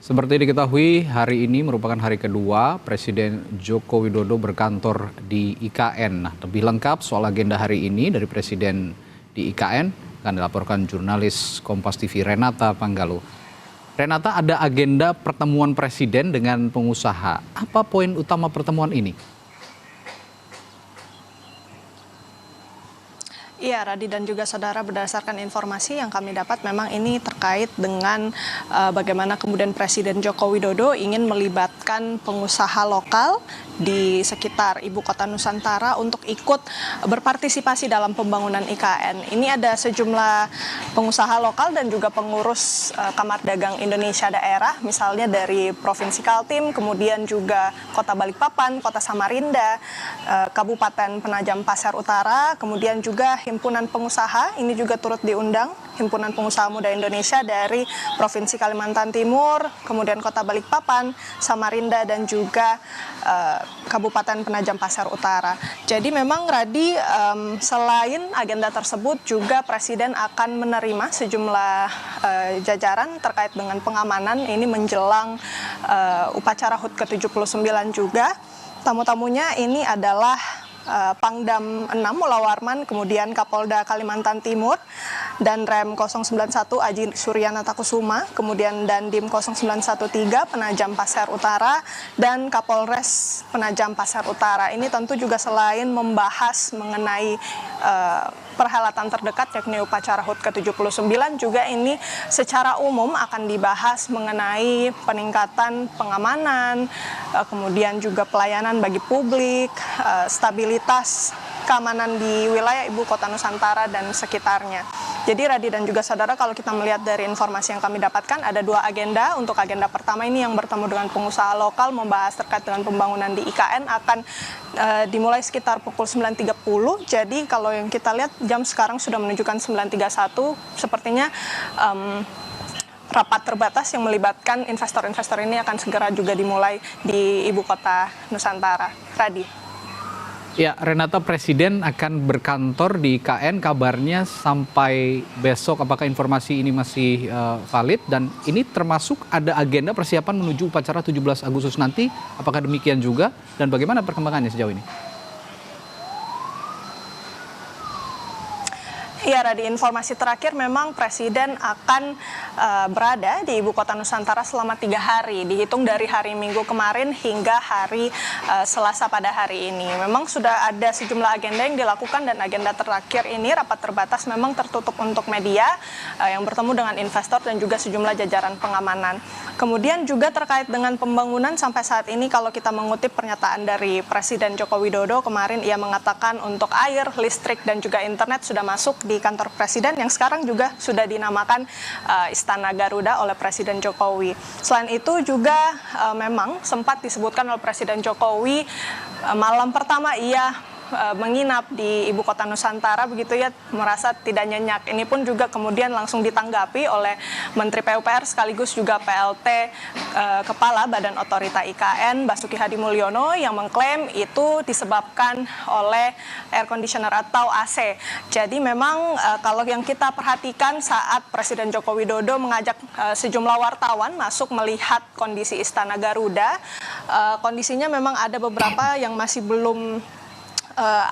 Seperti diketahui, hari ini merupakan hari kedua Presiden Joko Widodo berkantor di IKN. Nah, lebih lengkap soal agenda hari ini dari Presiden di IKN akan dilaporkan jurnalis Kompas TV Renata Panggalu. Renata, ada agenda pertemuan Presiden dengan pengusaha. Apa poin utama pertemuan ini? Iya, Radi dan juga saudara, berdasarkan informasi yang kami dapat memang ini terkait dengan bagaimana kemudian Presiden Joko Widodo ingin melibatkan pengusaha lokal di sekitar Ibu Kota Nusantara untuk ikut berpartisipasi dalam pembangunan IKN. Ini ada sejumlah pengusaha lokal dan juga pengurus Kamar Dagang Indonesia daerah, misalnya dari Provinsi Kaltim, kemudian juga Kota Balikpapan, Kota Samarinda, Kabupaten Penajam Pasir Utara, kemudian juga Himpunan Pengusaha, ini juga turut diundang, Himpunan Pengusaha Muda Indonesia dari Provinsi Kalimantan Timur, kemudian Kota Balikpapan, Samarinda, dan juga Kabupaten Penajam Pasir Utara. Jadi memang Radi, selain agenda tersebut juga Presiden akan menerima sejumlah jajaran terkait dengan pengamanan ini menjelang upacara HUT ke-79 juga. Tamu-tamunya ini adalah Pangdam 6 Mula Warman, kemudian Kapolda Kalimantan Timur, dan Rem 091 Aji Suryanata Kusuma, kemudian Dandim 0913 Penajam Pasir Utara, dan Kapolres Penajam Pasir Utara. Ini tentu juga selain membahas mengenai perhelatan terdekat yakni upacara HUT ke-79, juga ini secara umum akan dibahas mengenai peningkatan pengamanan, kemudian juga pelayanan bagi publik, stabilitas keamanan di wilayah Ibu Kota Nusantara dan sekitarnya. Jadi Radi dan juga saudara, kalau kita melihat dari informasi yang kami dapatkan, ada dua agenda. Untuk agenda pertama ini yang bertemu dengan pengusaha lokal membahas terkait dengan pembangunan di IKN akan dimulai sekitar pukul 9.30. Jadi kalau yang kita lihat jam sekarang sudah menunjukkan 9.31, sepertinya rapat terbatas yang melibatkan investor-investor ini akan segera juga dimulai di Ibu Kota Nusantara. Radi. Ya, Renata, Presiden akan berkantor di IKN, kabarnya sampai besok. Apakah informasi ini masih valid? Dan ini termasuk ada agenda persiapan menuju upacara 17 Agustus nanti. Apakah demikian juga? Dan bagaimana perkembangannya sejauh ini? Ya, Radi, informasi terakhir memang Presiden akan berada di Ibu Kota Nusantara selama 3 hari, dihitung dari hari Minggu kemarin hingga hari Selasa pada hari ini. Memang sudah ada sejumlah agenda yang dilakukan, dan agenda terakhir ini rapat terbatas memang tertutup untuk media yang bertemu dengan investor dan juga sejumlah jajaran pengamanan. Kemudian juga terkait dengan pembangunan sampai saat ini, kalau kita mengutip pernyataan dari Presiden Joko Widodo kemarin, ia mengatakan untuk air, listrik, dan juga internet sudah masuk di kantor Presiden yang sekarang juga sudah dinamakan Istana Garuda oleh Presiden Jokowi. Selain itu juga memang sempat disebutkan oleh Presiden Jokowi malam pertama ia menginap di Ibu Kota Nusantara, begitu ya, merasa tidak nyenyak. Ini pun juga kemudian langsung ditanggapi oleh Menteri PUPR sekaligus juga PLT Kepala Badan Otorita IKN Basuki Hadi Mulyono yang mengklaim itu disebabkan oleh air conditioner atau AC. Jadi memang kalau yang kita perhatikan saat Presiden Joko Widodo mengajak sejumlah wartawan masuk melihat kondisi Istana Garuda, kondisinya memang ada beberapa yang masih belum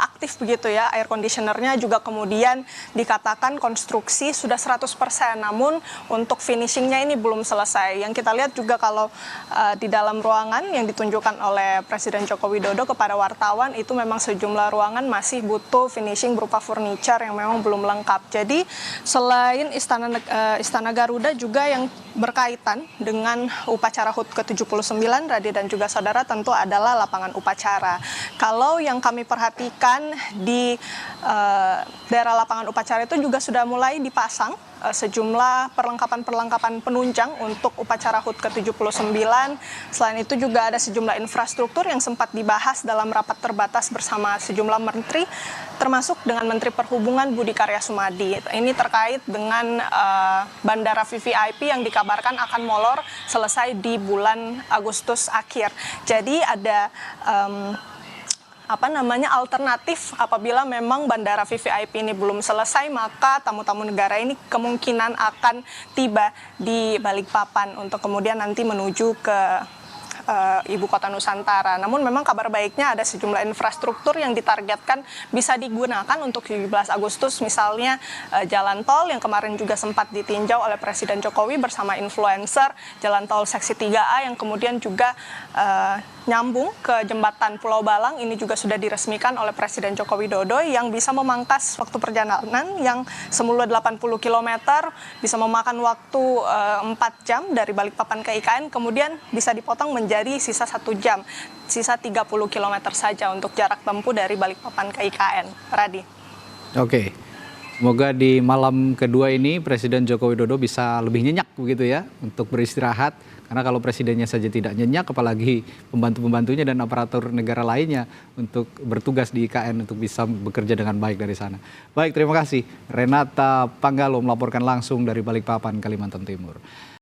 aktif begitu ya, air conditionernya juga kemudian dikatakan konstruksi sudah 100%, namun untuk finishingnya ini belum selesai. Yang kita lihat juga kalau di dalam ruangan yang ditunjukkan oleh Presiden Joko Widodo kepada wartawan, itu memang sejumlah ruangan masih butuh finishing berupa furniture yang memang belum lengkap. Jadi selain Istana Garuda juga yang berkaitan dengan upacara HUT ke-79, Radi dan juga saudara, tentu adalah lapangan upacara. Kalau yang kami perhatikan di daerah lapangan upacara itu juga sudah mulai dipasang sejumlah perlengkapan-perlengkapan penunjang untuk upacara HUT ke-79. Selain itu juga ada sejumlah infrastruktur yang sempat dibahas dalam rapat terbatas bersama sejumlah menteri, termasuk dengan Menteri Perhubungan Budi Karya Sumadi. Ini terkait dengan bandara VVIP yang dikabarkan akan molor selesai di bulan Agustus akhir. Jadi ada alternatif apabila memang bandara VVIP ini belum selesai, maka tamu-tamu negara ini kemungkinan akan tiba di Balikpapan untuk kemudian nanti menuju ke Ibu Kota Nusantara. Namun memang kabar baiknya ada sejumlah infrastruktur yang ditargetkan bisa digunakan untuk 17 Agustus, misalnya jalan tol yang kemarin juga sempat ditinjau oleh Presiden Jokowi bersama influencer, jalan tol seksi 3A yang kemudian juga nyambung ke jembatan Pulau Balang, ini juga sudah diresmikan oleh Presiden Joko Widodo yang bisa memangkas waktu perjalanan yang semula 80 km bisa memakan waktu 4 jam dari Balikpapan ke IKN, kemudian bisa dipotong menjadi sisa 1 jam, sisa 30 km saja untuk jarak tempuh dari Balikpapan ke IKN. Radi. Oke, semoga di malam kedua ini Presiden Joko Widodo bisa lebih nyenyak begitu ya untuk beristirahat. Karena kalau presidennya saja tidak nyenyak, apalagi pembantu-pembantunya dan aparatur negara lainnya untuk bertugas di IKN untuk bisa bekerja dengan baik dari sana. Baik, terima kasih. Renata Panggalo melaporkan langsung dari Balikpapan, Kalimantan Timur.